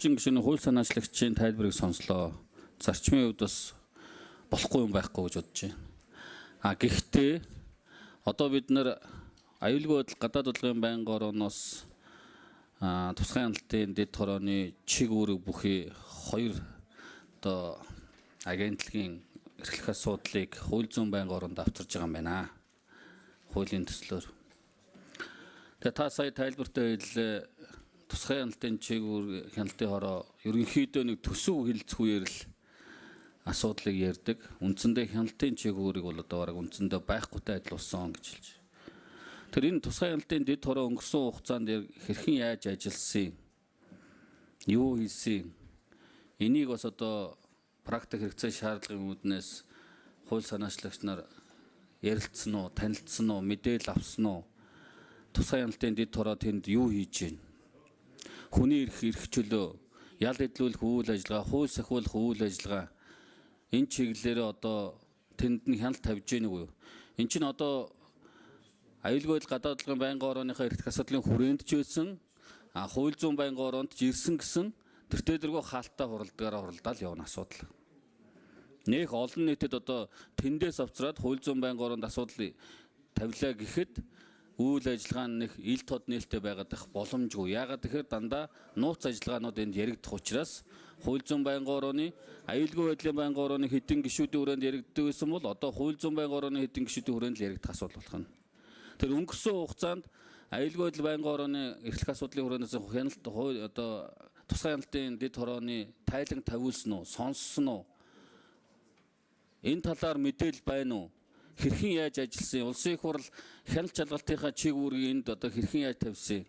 Гишүүний хууль санаачлагчийн тайлбарыг сонслоо. Зарчмын хувьд бас болохгүй юм байхгүй гэж бодож байна. Гэхдээ одоо бид нар аюулгүй байдал гадаад бодлогын байнгын орооноос тусгай хяналтын дэд хорооны чиг үүрэг бүхий хоёр одоо агентлагийн эрхлэх асуудлыг хууль зүйн байнгын ороонд авчирж байгаа юм байна. Хуулийн төслөөр. Тэгээ та сая тайлбартай хэллээ. Тусгай хяналтын чиг үүрэг хяналтын хороо ерөнхийдөө нэг төсөв хэлцгүүгээр л асуудлыг ярьдаг. Үндсэндээ хяналтын чиг үүрэг бол одоо бараг үндсэндээ байхгүйтэй адил болсон гэж хэлж. Тэр энэ тусгай хяналтын дэд хороо өнгөрсөн хугацаанд хэрхэн яаж ажилласан, юу хийсэн, энийг бас одоо практик хэрэгцээ шаардлагын үүднээс хууль санаачлагч нар ярилцсан уу, танилцсан уу, мэдээлэл авсан уу, тусгай хяналтын дэд хороо тэнд юу хийж байна? Хүний эрх чөлөө, ял эдлүүлэх үйл ажиллагаа, хууль сахиулах үйл ажиллагаа энэ чиглэлээр одоо тэнд нь хяналт тавьж гэнэ үү? Энд чинь одоо аюулгүй байдал гадаад бодлогын байнгын орооныхаа эрх асуудлын хүрээнд ч байсан, хууль зүйн байнгын ороонд ч ирсэн гэсэн тэртээ дэргөө хаалттай хуралдаал явна асуудал. Нэх олон нийтэд одоо тэндээс авчраад хууль зүйн байнгын ороонд асуудал тавилаа гэхэд үйл ажиллагаа нэг ил тод нээлттэй байгаад их боломжгүй. Яагаад тэгэхээр дандаа нууц ажиллагаанууд энд яригдах учраас хууль зүйн байнгын орооны аюулгүй байдлын байнгын орооны хэдэн гишүүдийн хүрээнд яригддаг байсан бол одоо хууль зүйн байнгын орооны хэдэн гишүүдийн хүрээнд л яригдах асуудал болох нь. Тэр өнгөрсөн хугацаанд аюулгүй байдал байнгын орооны эрхлэх асуудлын хүрээнээс хяналт одоо тусгай хяналтын дэд хорооны тайлан тавиулсан уу, сонссон уу? Энэ талаар мэдээлэл байна уу? Хэрхэн яаж ажилласан? Улсын их хурл хяналт шалгалтынхаа чиг үүргийг энд одоо хэрхэн яаж тавьсан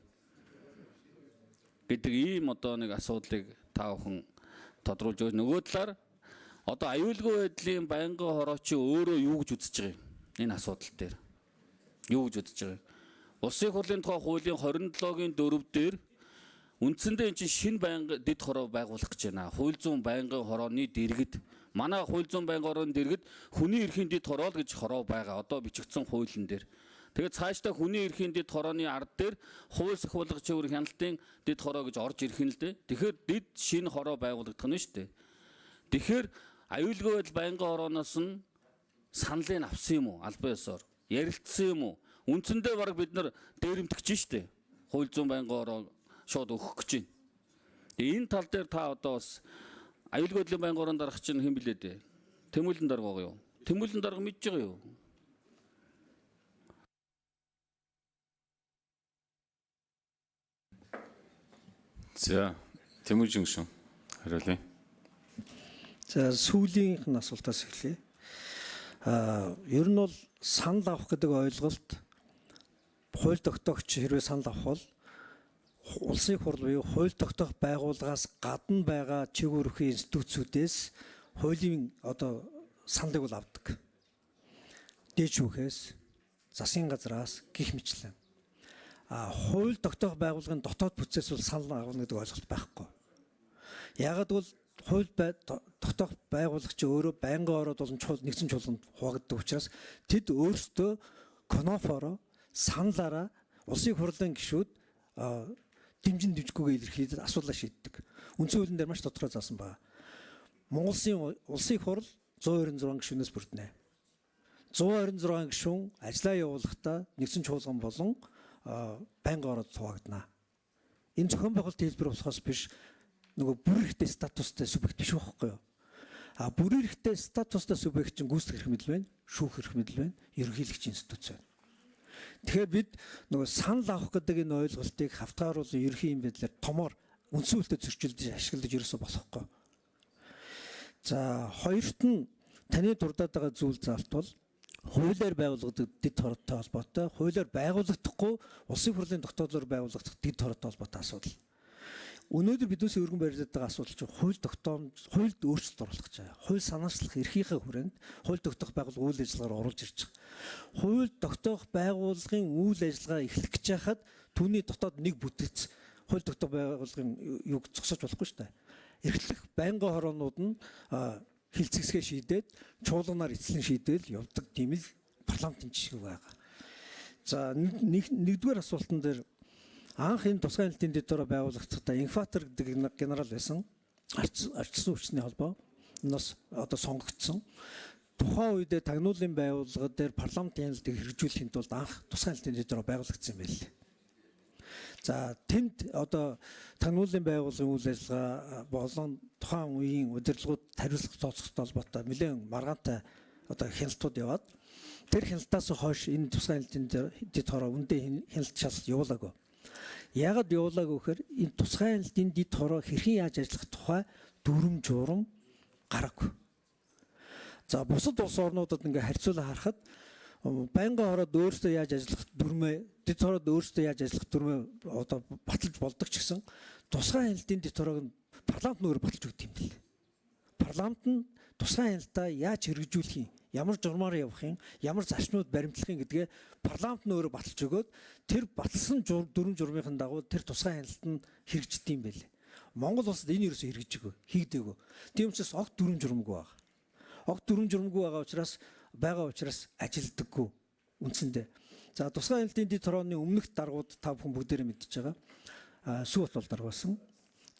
гэдэг ийм одоо нэг асуудлыг та бүхэн тодруулж өгнө. Нөгөө талаар одоо аюулгүй байдлын байнгын хороо чи өөрөө юу гэж үзэж байгаа юм? Энэ асуудал дээр юу гэж үзэж байгаа юм? Улсын их хурлын тухай хуулийн 27-гийн 4 дээр үндсэндээ энэ чинь шинэ байнгын дэд хороо байгуулах гэж байна. Хууль зүйн байнгын хорооны дэргэд манай хууль зүйн байнгын хорооны дэргэд хүний эрхийн дэд хороо л гэж хороо байгаа. Одоо бичигдсэн хуулийн дээр. Тэгээд цаашдаа хүний эрхийн дэд хорооны ард дээр хууль сахиулах чиглэл хяналтын дэд хороо гэж орж ирэх нь л дээ. Тэгэхээр дэд шинэ хороо байгуулагдах нь шүү дээ. Тэгэхээр аюулгүй байдал байнгын хорооноос нь саналыг авсан юм уу? Албан ёсоор ярилцсан юм уу? Үндсэндээ баг бид нар дээрэмдэх чинь шүү дээ. Хууль зүйн байнгын хороо шууд өгөх гэж байна. Энэ тал дээр та одоо бас аюулгүй байдлын байнгын ороонд дарах чинь хэн блээ дээ? Тэмүүлэн дарга байгаа юу? Тэмүүлэн дарга мэдж байгаа юу? За, Тэмүүлжин гүшүүн хариулъя. За, сүүлийнх нь асуултаас эхлэе. Ер нь бол санал авах гэдэг ойлголт хууль тогтоогч хэрвээ санал авах бол улсын их хурл буюу хууль тогтоох байгууллагаас гадна байгаа чиг үүргийн институцүүдээс хуулийн одоо саналыг бол авдаг. Дээд шүүхээс, засгийн газраас гэх мэтлэн. Хууль тогтоох байгууллагын дотоод бүтцээс бол санал авах гэдэг ойлголт байхгүй. Яагаад бол хууль тогтоох байгууллагч өөрөө байнгын ороод болон нэгдсэн чуулганд хуваагддаг учраас тэд өөрсдөө конофоро саналаараа улсын их хурлын гишүүд дэмжиггүйгээ илэрхийлээд асуудлаа шийддэг. Үндсэн хуулийн дээр маш тодорхой заасан байна. Монголын улсын их хурл 126 гишүүнээс бүрднэ. 126 гишүүн ажлаа явуулахдаа нэгдсэн чуулган болон байнгын ороод хуваагдана. Энэ зохион байгуулалт хэлбэр болохоос биш нөгөө бүр ихтэй статустай субъект биш байхгүй юу? Бүр ихтэй статустай субъект чинь гүйцэтгэх эрх мэдэл байна, шүүх эрх мэдэл байна, ерөнхийлөгч институт байна. Тэгэхээр бид нөгөө санал авах гэдэг энэ ойлголтыг хавтгааруулсан ерөнхий юм байдлаар томоор үндсэн хуулиар зөрчилдөж ашиглаж ерөөсө болохгүй. За, хоёрт нь таны дурдаад байгаа зүйл заалт бол хуулиар байгуулагддаг дэд хороотой холбоотой, хуулиар байгуулагдахгүй улсын хурлын тогтоолоор байгуулагдах дэд хороотой холбоотой асуудал. Өнөөдөр биднээс өргөн барьж байгаа асуудал чинь хуульд өөрчлөлт оруулах гэж байгаа. Хууль санаачлах эрхийнхээ хүрээнд хууль тогтоох байгууллага үйл ажиллагаар оруулж ирж байгаа. Хууль тогтоох байгууллагын үйл ажиллагаа эхлэх гэж хахад түүний дотоод нэг бүтээц хууль тогтоох байгууллагын юг зогсоож болохгүй шүү дээ. Эрхлэх байнгын хороонууд нь хилцэгсгээ шийдээд чуулганаар эцлэн шийдээл явдаг тийм л парламентын жишг байгаа. За, нэгдүгээр асуултан дээр Анх энэ тусгай хяналтын дэд дороо байгуулагдахдаа Инфатер гэдэг нэг генерал байсан. Арчилсан хүчний холбоо нас одоо сонгогдсон. Тухайн үедээ тагнуулын байгууллага дээр парламентын хяналтыг хэрэгжүүлэхийн тулд анх тусгай хяналтын дэд дороо байгуулагдсан юм байна. За тэнд одоо тагнуулын байгууллагын үйл ажиллагаа болон тухайн үеийн удирдлагууд хариуцлага тооцохтой холбоотой нэлээд маргаантай одоо хяналтууд яваад тэр хяналтаас хойш энэ тусгай хяналтын дэд хороо үндэ хяналт шалгалт явуулаагүй. Яагаад явуулаагүй гэхээр энэ тусгай хяналтын дэд хороо хэрхэн яаж ажиллах тухай дүрм журам гараагүй. За бусад улс орнуудад ингээ харьцуулаа харахад байнгын хороод өөрсдөө яаж ажиллах дүрмээ дэд хороод өөрсдөө яаж ажиллах дүрмээ одоо баталж болдог ч гэсэн тусгай хяналтын дэд хороог нь парламент нөр баталж өгд юм бэл. Парламент нь тусгай хяналтаа яаж хэрэгжүүлэх юм, ямар журмаар явах юм, ямар зарчмууд баримтлах юм гэдгээ парламент нөр баталж өгөөд тэр баталсан дүрм журмын дагуу тэр тусгай хяналт нь хэрэгждэг юм бэл. Монгол улсад энэ ерөөсөө хэрэгжихгүй, хийгдээгүй. Тийм учраас огт дүрм журмгүй байгаа. Огт дүрм журмгүй байгаа учраас ажилдаггүй үндсэндээ. За тусгай хяналтын дэд хорооны өмнөх даргууд та бүхэн бүгдээрээ мэдчихэж байгаа. Сүү бол даргуулсан.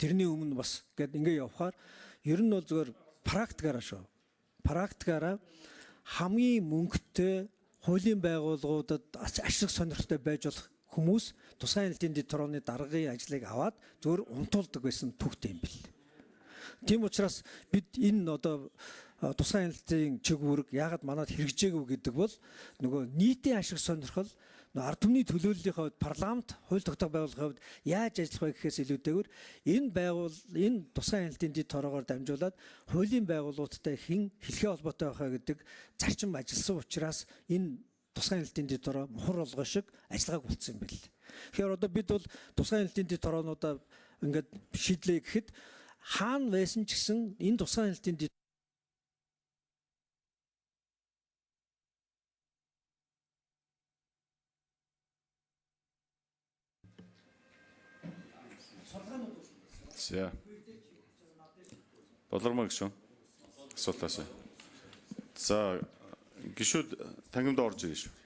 Тэрний өмнө бас гээд ингээ явхаар ер нь бол зөвхөн практикаараа шүү. Практикаараа хамгийн мөнгөтэй хуулийн байгууллагуудад ашиг сонирхолтой байж болох хүмүүс тусгай хяналтын дэд хорооны даргын ажлыг аваад зөвхөн унтуулдаг байсан түүхтэй юм бэл. Тийм учраас бид энэ одоо тусгай хяналтын чиглэлийг яагаад манад хэрэгжээгүй гэдэг бол нөгөө нийтийн ашиг сонирхол ард түмний төлөөллөлийн хувьд парламент хууль тогтоох байгууллагын хувьд яаж ажиллах вэ гэхээс илүүтэйгээр энэ тусгай хяналтын дэд хороогоор дамжуулаад хуулийн байгууллагуудтай хэн хэлхээ холбоотой байхаа гэдэг зарчим ажилласан учраас энэ тусгай хяналтын дэд хороо мухар олгоо шиг ажиллагааг болцсон юм байна. Тэгэхээр одоо бид бол тусгай хяналтын дэд хороонуудаа ингээд шийдлээ гэхэд хаана байсан ч гэсэн энэ тусгай хяналтын дэд За. Болормоо гişүн. Асуултаас. За гişүүд тангимд орж ирж шүү.